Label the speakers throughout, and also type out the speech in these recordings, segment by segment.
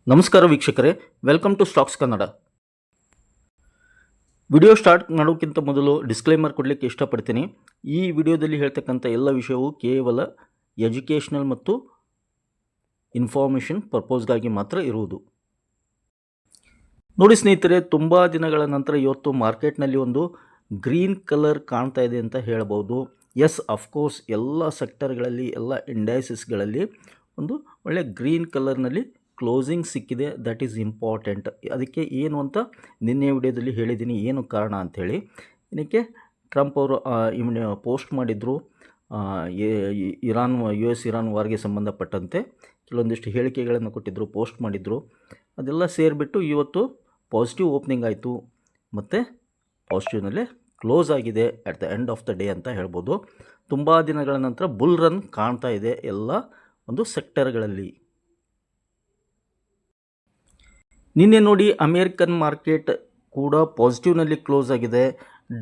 Speaker 1: ನಮಸ್ಕಾರ ವೀಕ್ಷಕರೇ, welcome to stocks Kannada. Video start ಮಾಡೋಕ್ಕಿಂತ ಮೊದಲು ಡಿಸ್ಕ್ಲೈಮರ್ ಕೊಡಲಿಕ್ಕೆ ಇಷ್ಟಪಡ್ತೀನಿ. ಈ ವಿಡಿಯೋದಲ್ಲಿ ಹೇಳ್ತಕ್ಕಂಥ ಎಲ್ಲ ವಿಷಯವು ಕೇವಲ ಎಜುಕೇಷನಲ್ ಮತ್ತು ಇನ್ಫಾರ್ಮೇಷನ್ ಪರ್ಪೋಸ್ಗಾಗಿ ಮಾತ್ರ ಇರುವುದು. ನೋಡಿ ಸ್ನೇಹಿತರೆ, ತುಂಬ ದಿನಗಳ ನಂತರ ಇವತ್ತು ಮಾರ್ಕೆಟ್ನಲ್ಲಿ ಒಂದು ಗ್ರೀನ್ ಕಲರ್ ಕಾಣ್ತಾ ಇದೆ ಅಂತ ಹೇಳ್ಬೋದು. ಎಸ್, ಅಫ್ಕೋರ್ಸ್ ಎಲ್ಲ ಸೆಕ್ಟರ್ಗಳಲ್ಲಿ, ಎಲ್ಲ ಇಂಡೈಸಸ್ಗಳಲ್ಲಿ ಒಂದು ಒಳ್ಳೆ ಗ್ರೀನ್ ಕಲರ್ನಲ್ಲಿ ಕ್ಲೋಸಿಂಗ್ ಸಿಕ್ಕಿದೆ. That is important. ಅದಕ್ಕೆ ಏನು ಅಂತ ನಿನ್ನೆ ವಿಡಿಯೋದಲ್ಲಿ ಹೇಳಿದ್ದೀನಿ, ಏನು ಕಾರಣ ಅಂಥೇಳಿ. ಇದಕ್ಕೆ ಟ್ರಂಪ್ ಅವರು ಪೋಸ್ಟ್ ಮಾಡಿದರು. US-ಇರಾನ್ ವಾರ್ಗೆ ಸಂಬಂಧಪಟ್ಟಂತೆ ಕೆಲವೊಂದಿಷ್ಟು ಹೇಳಿಕೆಗಳನ್ನು ಕೊಟ್ಟಿದ್ದರು, ಪೋಸ್ಟ್ ಮಾಡಿದರು. ಅದೆಲ್ಲ ಸೇರಿಬಿಟ್ಟು ಇವತ್ತು ಪಾಸಿಟಿವ್ ಓಪನಿಂಗ್ ಆಯಿತು ಮತ್ತು ಪಾಸಿಟಿವ್ನಲ್ಲೇ ಕ್ಲೋಸ್ ಆಗಿದೆ at the end of the day ಅಂತ ಹೇಳ್ಬೋದು. ತುಂಬ ದಿನಗಳ ನಂತರ ಬುಲ್ ರನ್ ಕಾಣ್ತಾ ಇದೆ ಎಲ್ಲ ಒಂದು ಸೆಕ್ಟರ್ಗಳಲ್ಲಿ. ನಿನ್ನೆ ನೋಡಿ ಅಮೇರಿಕನ್ ಮಾರ್ಕೆಟ್ ಕೂಡ ಪಾಸಿಟಿವ್ನಲ್ಲಿ ಕ್ಲೋಸ್ ಆಗಿದೆ.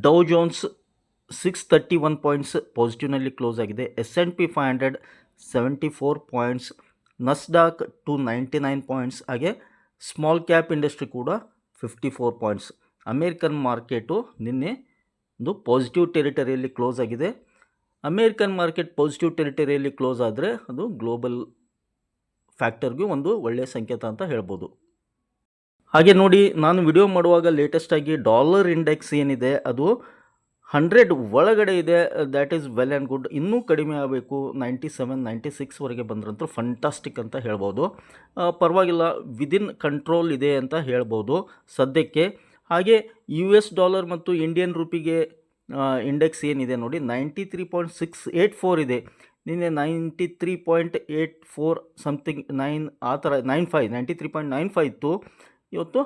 Speaker 1: ಡೌ ಜೋನ್ಸ್ 631 ಪಾಯಿಂಟ್ಸ್ ಪಾಸಿಟಿವ್ನಲ್ಲಿ ಕ್ಲೋಸ್ ಆಗಿದೆ. S&P 500 74 ಪಾಯಿಂಟ್ಸ್, ನಸ್ಡಾಕ್ 299 ಪಾಯಿಂಟ್ಸ್, ಹಾಗೆ ಸ್ಮಾಲ್ ಕ್ಯಾಪ್ ಇಂಡಸ್ಟ್ರಿ ಕೂಡ 54 ಪಾಯಿಂಟ್ಸ್. ಅಮೇರಿಕನ್ ಮಾರ್ಕೆಟು ನಿನ್ನೆ ಒಂದು ಪಾಸಿಟಿವ್ ಟೆರಿಟರಿಯಲ್ಲಿ ಕ್ಲೋಸ್ ಆಗಿದೆ. ಅಮೇರಿಕನ್ ಮಾರ್ಕೆಟ್ ಪಾಸಿಟಿವ್ ಟೆರಿಟರಿಯಲ್ಲಿ ಕ್ಲೋಸ್ ಆದರೆ ಅದು ಗ್ಲೋಬಲ್ ಫ್ಯಾಕ್ಟರ್ಗೂ ಒಂದು ಒಳ್ಳೆಯ ಸಂಕೇತ ಅಂತ ಹೇಳ್ಬೋದು. ಹಾಗೆ ನೋಡಿ, ನಾನು ವಿಡಿಯೋ ಮಾಡುವಾಗ ಲೇಟೆಸ್ಟಾಗಿ ಡಾಲರ್ ಇಂಡೆಕ್ಸ್ ಏನಿದೆ ಅದು 100 ಒಳಗಡೆ ಇದೆ. That is well and good. ಇನ್ನೂ ಕಡಿಮೆ ಆಗಬೇಕು. 97, 96ವರೆಗೆ ಬಂದ್ರಂತೂ ಫಂಟಾಸ್ಟಿಕ್ ಅಂತ ಹೇಳ್ಬೋದು. ಪರವಾಗಿಲ್ಲ, ವಿದಿನ್ ಕಂಟ್ರೋಲ್ ಇದೆ ಅಂತ ಹೇಳ್ಬೋದು ಸದ್ಯಕ್ಕೆ. ಹಾಗೆ US ಮತ್ತು ಇಂಡಿಯನ್ ರುಪಿಗೆ ಇಂಡೆಕ್ಸ್ ಏನಿದೆ ನೋಡಿ 93.684 ಇದೆ. ನಿನ್ನೆ 93.84 ಸಮಥಿಂಗ್ 9 ಆ ಥರ 93.95 ಇತ್ತು. ಇವತ್ತು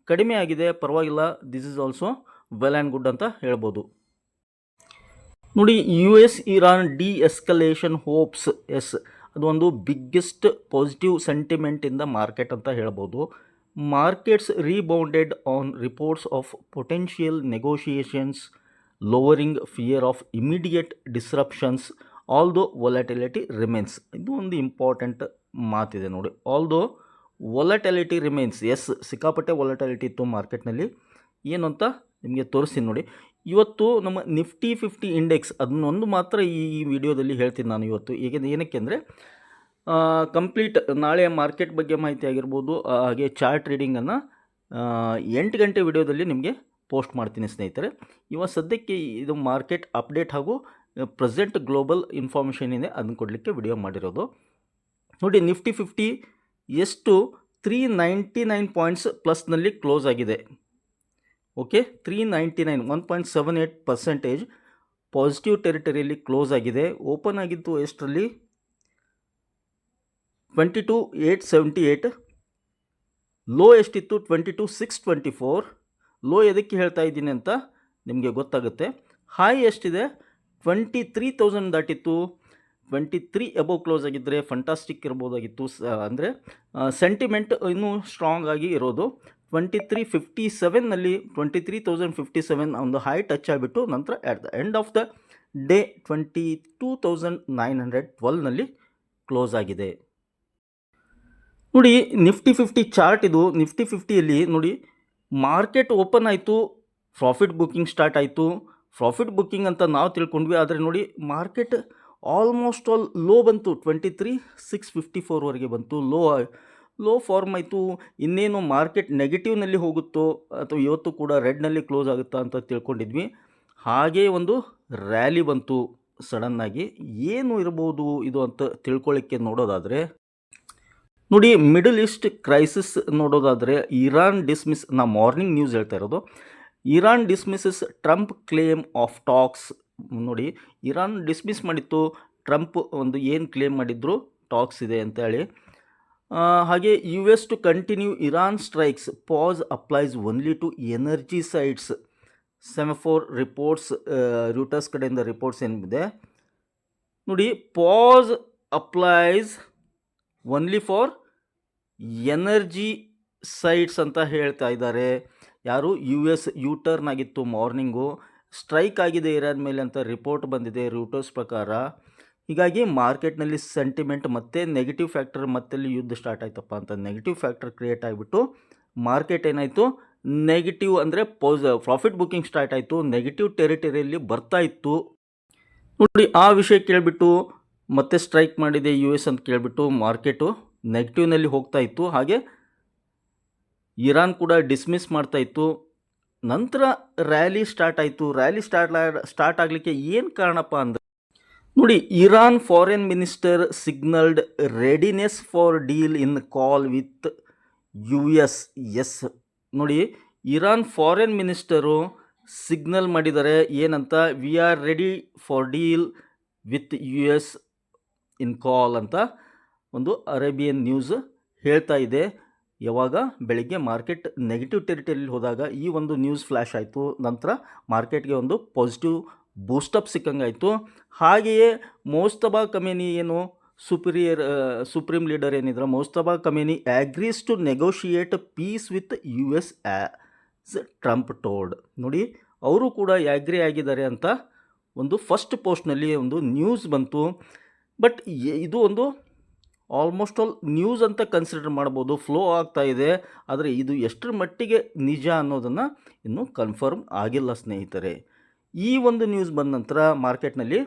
Speaker 1: ಕಡಿಮೆ ಆಗಿದೆ, ಪರವಾಗಿಲ್ಲ. This is also well and good ಅಂತ ಹೇಳ್ಬೋದು. ನೋಡಿ, US-ಇರಾನ್ ಡಿ-ಎಸ್ಕಲೇಷನ್ ಹೋಪ್ಸ್, ಎಸ್, ಅದು ಒಂದು biggest positive sentiment in the market ಅಂತ ಹೇಳ್ಬೋದು. Markets rebounded on reports of potential negotiations, lowering fear of immediate disruptions, although volatility remains. ಇದು ಒಂದು important ಮಾತಿದೆ ನೋಡಿ. ಆಲ್ದೋ ವೊಲಟಿಲಿಟಿ ರಿಮೇನ್ಸ್, ಎಸ್, ಸಿಕ್ಕಾಪಟ್ಟೆ ವೊಲಟಿಲಿಟಿ ಇತ್ತು ಮಾರ್ಕೆಟ್ನಲ್ಲಿ. ಏನು ಅಂತ ನಿಮಗೆ ತೋರಿಸ್ತೀನಿ ನೋಡಿ. ಇವತ್ತು ನಮ್ಮ ನಿಫ್ಟಿ 50 ಇಂಡೆಕ್ಸ್, ಅದನ್ನೊಂದು ಮಾತ್ರ ಈ ವಿಡಿಯೋದಲ್ಲಿ ಹೇಳ್ತೀನಿ ನಾನು ಇವತ್ತು. ಏನಕ್ಕೆ ಅಂದರೆ ಕಂಪ್ಲೀಟ್ ನಾಳೆ ಮಾರ್ಕೆಟ್ ಬಗ್ಗೆ ಮಾಹಿತಿ ಆಗಿರ್ಬೋದು, ಹಾಗೆ ಚಾರ್ಟ್ ಟ್ರೇಡಿಂಗನ್ನು 8 ಗಂಟೆ ವಿಡಿಯೋದಲ್ಲಿ ನಿಮಗೆ ಪೋಸ್ಟ್ ಮಾಡ್ತೀನಿ ಸ್ನೇಹಿತರೆ. ಇವಾಗ ಸದ್ಯಕ್ಕೆ ಇದು ಮಾರ್ಕೆಟ್ ಅಪ್ಡೇಟ್ ಹಾಗೂ ಪ್ರೆಸೆಂಟ್ ಗ್ಲೋಬಲ್ ಇನ್ಫಾರ್ಮೇಷನ್ ಇದೆ, ಅದನ್ನು ಕೊಡಲಿಕ್ಕೆ ವಿಡಿಯೋ ಮಾಡಿರೋದು. ನೋಡಿ, ನಿಫ್ಟಿ 50 ಎಷ್ಟು 399 ಪಾಯಿಂಟ್ಸ್ ಪ್ಲಸ್ನಲ್ಲಿ ಕ್ಲೋಸ್ ಆಗಿದೆ. ಓಕೆ, 399, 1.78% ಪಾಸಿಟಿವ್ ಟೆರಿಟರಿಯಲ್ಲಿ ಕ್ಲೋಸ್ ಆಗಿದೆ. ಓಪನ್ ಆಗಿತ್ತು ಎಷ್ಟರಲ್ಲಿ? 22,878. ಲೋ ಎಷ್ಟಿತ್ತು? 22,624. ಲೋ ಎದಕ್ಕೆ ಹೇಳ್ತಾ ಇದ್ದೀನಿ ಅಂತ ನಿಮಗೆ ಗೊತ್ತಾಗುತ್ತೆ. ಹೈ ಎಷ್ಟಿದೆ? 23,000 ದಾಟಿತ್ತು. 23 ಅಬೋವ್ ಕ್ಲೋಸ್ ಆಗಿದ್ದರೆ ಫಂಟಾಸ್ಟಿಕ್ ಇರ್ಬೋದಾಗಿತ್ತು. ಅಂದರೆ ಸೆಂಟಿಮೆಂಟ್ ಇನ್ನೂ ಸ್ಟ್ರಾಂಗ್ ಆಗಿ ಇರೋದು. 2357ನಲ್ಲಿ 23,057 ಒಂದು ಹೈ ಟಚ್ ಆಗಿಬಿಟ್ಟು ನಂತರ at the end of the day 22,912ನಲ್ಲಿ ಕ್ಲೋಸ್ ಆಗಿದೆ. ನೋಡಿ, ನಿಫ್ಟಿ 50 ಚಾರ್ಟ್ ಇದು. ನಿಫ್ಟಿ 50ಯಲ್ಲಿ ನೋಡಿ, ಮಾರ್ಕೆಟ್ ಓಪನ್ ಆಯಿತು, ಪ್ರಾಫಿಟ್ ಬುಕ್ಕಿಂಗ್ ಸ್ಟಾರ್ಟ್ ಆಯಿತು. ಪ್ರಾಫಿಟ್ ಬುಕ್ಕಿಂಗ್ ಅಂತ ನಾವು ತಿಳ್ಕೊಂಡ್ವಿ, ಆದರೆ ನೋಡಿ ಮಾರ್ಕೆಟ್ ಆಲ್ಮೋಸ್ಟ್ ಆಲ್ ಲೋ ಬಂತು. 23,654ವರೆಗೆ ಬಂತು. ಲೋ ಫಾರ್ಮ್ ಆಯಿತು. ಇನ್ನೇನು ಮಾರ್ಕೆಟ್ ನೆಗೆಟಿವ್ನಲ್ಲಿ ಹೋಗುತ್ತೋ ಅಥವಾ ಇವತ್ತು ಕೂಡ ರೆಡ್ನಲ್ಲಿ ಕ್ಲೋಸ್ ಆಗುತ್ತಾ ಅಂತ ತಿಳ್ಕೊಂಡಿದ್ವಿ. ಹಾಗೇ ಒಂದು ರ್ಯಾಲಿ ಬಂತು ಸಡನ್ನಾಗಿ. ಏನು ಇರ್ಬೋದು ಇದು ಅಂತ ತಿಳ್ಕೊಳ್ಳಿಕ್ಕೆ ನೋಡೋದಾದರೆ ನೋಡಿ, ಮಿಡಲ್ ಈಸ್ಟ್ ಕ್ರೈಸಿಸ್ ನೋಡೋದಾದರೆ ಇರಾನ್ ಡಿಸ್ಮಿಸ್, ನಾ ಮಾರ್ನಿಂಗ್ ನ್ಯೂಸ್ ಹೇಳ್ತಾ ಇರೋದು. Iran dismisses Trump claim of talks. ನೋಡಿ, ಇರಾನ್ ಡಿಸ್ಮಿಸ್ ಮಾಡಿತ್ತು. ಟ್ರಂಪ್ ಒಂದು ಏನು ಕ್ಲೇಮ್ ಮಾಡಿದ್ರು, ಟಾಕ್ಸ್ ಇದೆ ಅಂತೇಳಿ. ಹಾಗೆ US to continue Iran strikes, pause applies only to energy sites. Semafor reports, Reuters ಕಡೆಯಿಂದ ರಿಪೋರ್ಟ್ಸ್ ಏನಿದೆ ನೋಡಿ, pause applies only for energy sites ಅಂತ ಹೇಳ್ತಾ ಇದ್ದಾರೆ. ಯಾರು? US ಯೂಟರ್ನ್ ಆಗಿತ್ತು ಮಾರ್ನಿಂಗು. ಸ್ಟ್ರೈಕ್ ಆಗಿದೆ ಇರಾನ್ ಮೇಲೆ ಅಂತ ರಿಪೋರ್ಟ್ ಬಂದಿದೆ ರೂಟರ್ಸ್ ಪ್ರಕಾರ. ಹೀಗಾಗಿ ಮಾರ್ಕೆಟ್ನಲ್ಲಿ ಸೆಂಟಿಮೆಂಟ್ ಮತ್ತು ನೆಗೆಟಿವ್ ಫ್ಯಾಕ್ಟರ್ ಮತ್ತೆಲ್ಲಿ ಯುದ್ಧ ಸ್ಟಾರ್ಟ್ ಆಯ್ತಪ್ಪ ಅಂತ ನೆಗೆಟಿವ್ ಫ್ಯಾಕ್ಟರ್ ಕ್ರಿಯೇಟ್ ಆಗಿಬಿಟ್ಟು ಮಾರ್ಕೆಟ್ ಏನಾಯಿತು ನೆಗೆಟಿವ್ ಅಂದರೆ ಪ್ರಾಫಿಟ್ ಬುಕ್ಕಿಂಗ್ ಸ್ಟಾರ್ಟ್ ಆಯಿತು, ನೆಗೆಟಿವ್ ಟೆರಿಟರಿಯಲ್ಲಿ ಬರ್ತಾ ಇತ್ತು. ನೋಡಿ ಆ ವಿಷಯ ಕೇಳಿಬಿಟ್ಟು ಮತ್ತೆ ಸ್ಟ್ರೈಕ್ ಮಾಡಿದೆ US ಅಂತ ಕೇಳಿಬಿಟ್ಟು ಮಾರ್ಕೆಟು ನೆಗೆಟಿವ್ನಲ್ಲಿ ಹೋಗ್ತಾ ಇತ್ತು. ಹಾಗೆ ಇರಾನ್ ಕೂಡ ಡಿಸ್ಮಿಸ್ ಮಾಡ್ತಾ ಇತ್ತು. ನಂತರ ರ್ಯಾಲಿ ಸ್ಟಾರ್ಟ್ ಆಯಿತು. ರ್ಯಾಲಿ ಸ್ಟಾರ್ಟ್ ಆಗಲಿಕ್ಕೆ ಏನು ಕಾರಣಪ್ಪ ಅಂದರೆ ನೋಡಿ, Iran foreign minister signalled readiness for deal in call with US. Yes ನೋಡಿ, ಇರಾನ್ ಫಾರಿನ್ ಮಿನಿಸ್ಟರು ಸಿಗ್ನಲ್ ಮಾಡಿದ್ದಾರೆ ಏನಂತ, we are ready for deal with US in call ಅಂತ ಒಂದು ಅರೇಬಿಯನ್ ನ್ಯೂಸ್ ಹೇಳ್ತಾ ಇದೆ. ಯಾವಾಗ ಬೆಳಿಗ್ಗೆ ಮಾರ್ಕೆಟ್ ನೆಗೆಟಿವ್ ಟೆರಿಟರಿಯಲ್ಲಿ ಹೋದಾಗ ಈ ಒಂದು ನ್ಯೂಸ್ ಫ್ಲ್ಯಾಶ್ ಆಯಿತು. ನಂತರ ಮಾರ್ಕೆಟ್ಗೆ ಒಂದು ಪಾಸಿಟಿವ್ ಬೂಸ್ಟಪ್ ಸಿಕ್ಕಂಗಾಯಿತು. ಹಾಗೆಯೇ ಮೋಜ್ತಬಾ ಖಮೇನಿ ಏನು ಸುಪ್ರೀಂ ಲೀಡರ್ ಏನಿದ್ರೆ Mojtaba Khamenei agrees to negotiate peace with US as Trump told. ನೋಡಿ, ಅವರು ಕೂಡ ಅಗ್ರಿ ಆಗಿದ್ದಾರೆ ಅಂತ ಒಂದು ಫಸ್ಟ್ ಪೋಸ್ಟ್ನಲ್ಲಿ ಒಂದು ನ್ಯೂಸ್ ಬಂತು. ಬಟ್ ಇದು ಒಂದು ಆಲ್ಮೋಸ್ಟ್ ಆಲ್ ನ್ಯೂಸ್ ಅಂತ ಕನ್ಸಿಡರ್ ಮಾಡ್ಬೋದು, ಫ್ಲೋ ಆಗ್ತಾ ಇದೆ. ಆದರೆ ಇದು ಎಷ್ಟರ ಮಟ್ಟಿಗೆ ನಿಜ ಅನ್ನೋದನ್ನು ಇನ್ನೂ ಕನ್ಫರ್ಮ್ ಆಗಿಲ್ಲ ಸ್ನೇಹಿತರೆ. ಈ ಒಂದು ನ್ಯೂಸ್ ಬಂದ ನಂತರ ಮಾರ್ಕೆಟ್ನಲ್ಲಿ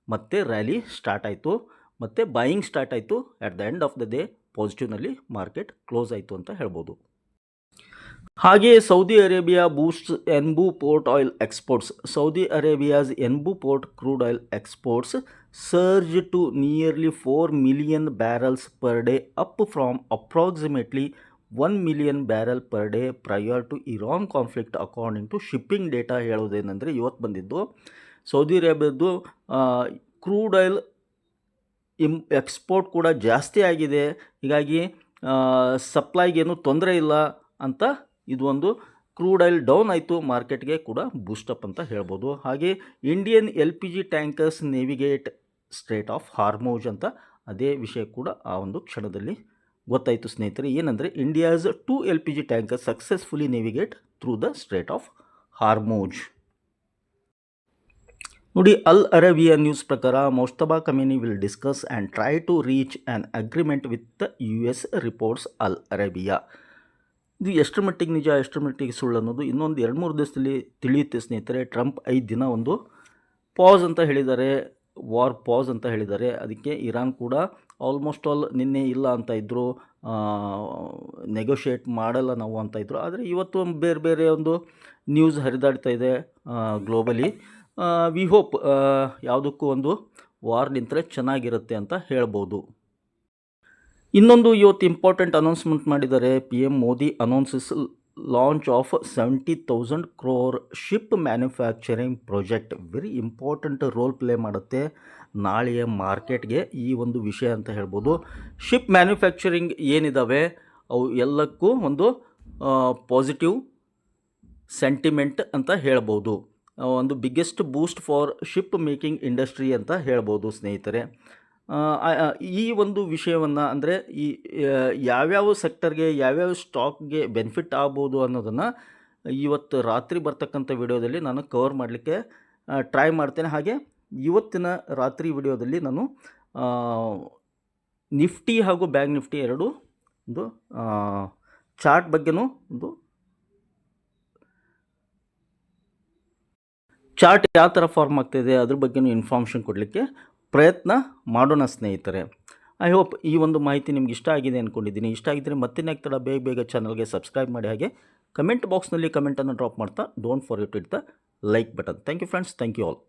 Speaker 1: ಮತ್ತೆ ರ್ಯಾಲಿ ಸ್ಟಾರ್ಟ್ ಆಯಿತು, ಮತ್ತು ಬಾಯಿಂಗ್ ಸ್ಟಾರ್ಟ್ ಆಯಿತು. At the end of the day ಪಾಸಿಟಿವ್ನಲ್ಲಿ ಮಾರ್ಕೆಟ್ ಕ್ಲೋಸ್ ಆಯಿತು ಅಂತ ಹೇಳ್ಬೋದು. ಹಾಗೆಯೇ Saudi Arabia boosts Yanbu port oil exports. Saudi Arabia's Yanbu port crude oil exports surge to nearly 4 million barrels per day, up from approximately 1 million barrel per day prior to Iran conflict, according to shipping data. ಹೇಳೋದೇನೆಂದರೆ ಇವತ್ತು ಬಂದಿದ್ದು Saudi ಅರೇಬಿಯಾದ್ದು crude oil export ಕೂಡ ಜಾಸ್ತಿ ಆಗಿದೆ. ಹೀಗಾಗಿ ಸಪ್ಲೈಗೇನು ತೊಂದರೆ ಇಲ್ಲ ಅಂತ ಇದು ಒಂದು ಕ್ರೂಡ್ ಆಯಿಲ್ ಡೌನ್ ಆಯಿತು, ಮಾರ್ಕೆಟ್ಗೆ ಕೂಡ ಬೂಸ್ಟಪ್ ಅಂತ ಹೇಳ್ಬೋದು. ಹಾಗೆ Indian LPG tankers navigate strait of Hormuz ಅಂತ ಅದೇ ವಿಷಯ ಕೂಡ ಆ ಒಂದು ಕ್ಷಣದಲ್ಲಿ ಗೊತ್ತಾಯಿತು ಸ್ನೇಹಿತರೆ. ಏನಂದರೆ India's 2 LPG tankers successfully navigate through the strait of Hormuz. ನೋಡಿ, ಅಲ್ ಅರೇಬಿಯಾ ನ್ಯೂಸ್ ಪ್ರಕಾರ Mojtaba Khamenei will discuss and try to reach an agreement with US reports Al Arabiya. ಇದು ಎಷ್ಟರ ಮಟ್ಟಿಗೆ ನಿಜ ಎಷ್ಟರ ಮಟ್ಟಿಗೆ ಸುಳ್ಳು ಅನ್ನೋದು ಇನ್ನೊಂದು 2-3 ದಿವಸದಲ್ಲಿ ತಿಳಿಯುತ್ತೆ ಸ್ನೇಹಿತರೆ. ಟ್ರಂಪ್ 5 ದಿನ ಒಂದು ಪಾಸ್ ಅಂತ ಹೇಳಿದ್ದಾರೆ, ವಾರ್ ಪಾಸ್ ಅಂತ ಹೇಳಿದ್ದಾರೆ. ಅದಕ್ಕೆ ಇರಾನ್ ಕೂಡ ಆಲ್ಮೋಸ್ಟ್ ಆಲ್ ನಿನ್ನೆ ಇಲ್ಲ ಅಂತ ಇದ್ದರು, ನೆಗೋಷಿಯೇಟ್ ಮಾಡಲ್ಲ ನಾವು ಅಂತ ಇದ್ದರು. ಆದರೆ ಇವತ್ತು ಬೇರೆ ಬೇರೆ ಒಂದು ನ್ಯೂಸ್ ಹರಿದಾಡ್ತಾ ಇದೆ ಗ್ಲೋಬಲಿ. ವಿ ಹೋಪ್ ಯಾವುದಕ್ಕೂ ಒಂದು ವಾರ್ ನಿಂತರೆ ಚೆನ್ನಾಗಿರುತ್ತೆ ಅಂತ ಹೇಳ್ಬೋದು. ಇನ್ನೊಂದು ಇವತ್ತು ಇಂಪಾರ್ಟೆಂಟ್ ಅನೌನ್ಸ್ಮೆಂಟ್ ಮಾಡಿದ್ದಾರೆ. PM Modi announces launch of 70,000 crore ship manufacturing project. Very important role play ಮಾಡುತ್ತೆ ನಾಳೆಯ ಮಾರ್ಕೆಟ್ಗೆ ಈ ಒಂದು ವಿಷಯ ಅಂತ ಹೇಳ್ಬೋದು. ಶಿಪ್ ಮ್ಯಾನುಫ್ಯಾಕ್ಚರಿಂಗ್ ಏನಿದ್ದಾವೆ ಅವು ಎಲ್ಲಕ್ಕೂ ಒಂದು ಪಾಸಿಟಿವ್ ಸೆಂಟಿಮೆಂಟ್ ಅಂತ ಹೇಳ್ಬೋದು. ಒಂದು biggest Boost for ship making industry ಅಂತ ಹೇಳ್ಬೋದು ಸ್ನೇಹಿತರೆ. ಈ ಒಂದು ವಿಷಯವನ್ನು ಅಂದರೆ ಈ ಯಾವ್ಯಾವ ಸೆಕ್ಟರ್ಗೆ ಯಾವ್ಯಾವ ಸ್ಟಾಕ್ಗೆ ಬೆನಿಫಿಟ್ ಆಗ್ಬೋದು ಅನ್ನೋದನ್ನು ಇವತ್ತು ರಾತ್ರಿ ಬರ್ತಕ್ಕಂಥ ವಿಡಿಯೋದಲ್ಲಿ ನಾನು ಕವರ್ ಮಾಡಲಿಕ್ಕೆ ಟ್ರೈ ಮಾಡ್ತೇನೆ. ಹಾಗೆ ಇವತ್ತಿನ ರಾತ್ರಿ ವಿಡಿಯೋದಲ್ಲಿ ನಾನು ನಿಫ್ಟಿ ಹಾಗೂ ಬ್ಯಾಂಕ್ ನಿಫ್ಟಿ ಎರಡು ಒಂದು ಚಾರ್ಟ್ ಬಗ್ಗೆನೂ ಒಂದು ಚಾರ್ಟ್ ಯಾವ ಥರ ಫಾರ್ಮ್ ಆಗ್ತಾಯಿದೆ ಅದ್ರ ಬಗ್ಗೆನೂ ಇನ್ಫಾರ್ಮೇಷನ್ ಕೊಡಲಿಕ್ಕೆ ಪ್ರಯತ್ನ ಮಾಡೋಣ ಸ್ನೇಹಿತರೆ. ಐ ಹೋಪ್ ಈ ಒಂದು ಮಾಹಿತಿ ನಿಮ್ಗೆ ಇಷ್ಟ ಆಗಿದೆ ಅಂದ್ಕೊಂಡಿದ್ದೀನಿ. ಇಷ್ಟ ಆಗಿದ್ದರೆ ಮತ್ತೆ ಆಗ್ತಡ ಬೇಗ ಚಾನಲ್ಗೆ ಸಬ್ಸ್ಕ್ರೈಬ್ ಮಾಡಿ. ಹಾಗೆ ಕಮೆಂಟ್ ಬಾಕ್ಸ್ನಲ್ಲಿ ಕಮೆಂಟನ್ನು ಡ್ರಾಪ್ ಮಾಡ್ತಾ don't forget it the like button. Thank you friends, thank you all.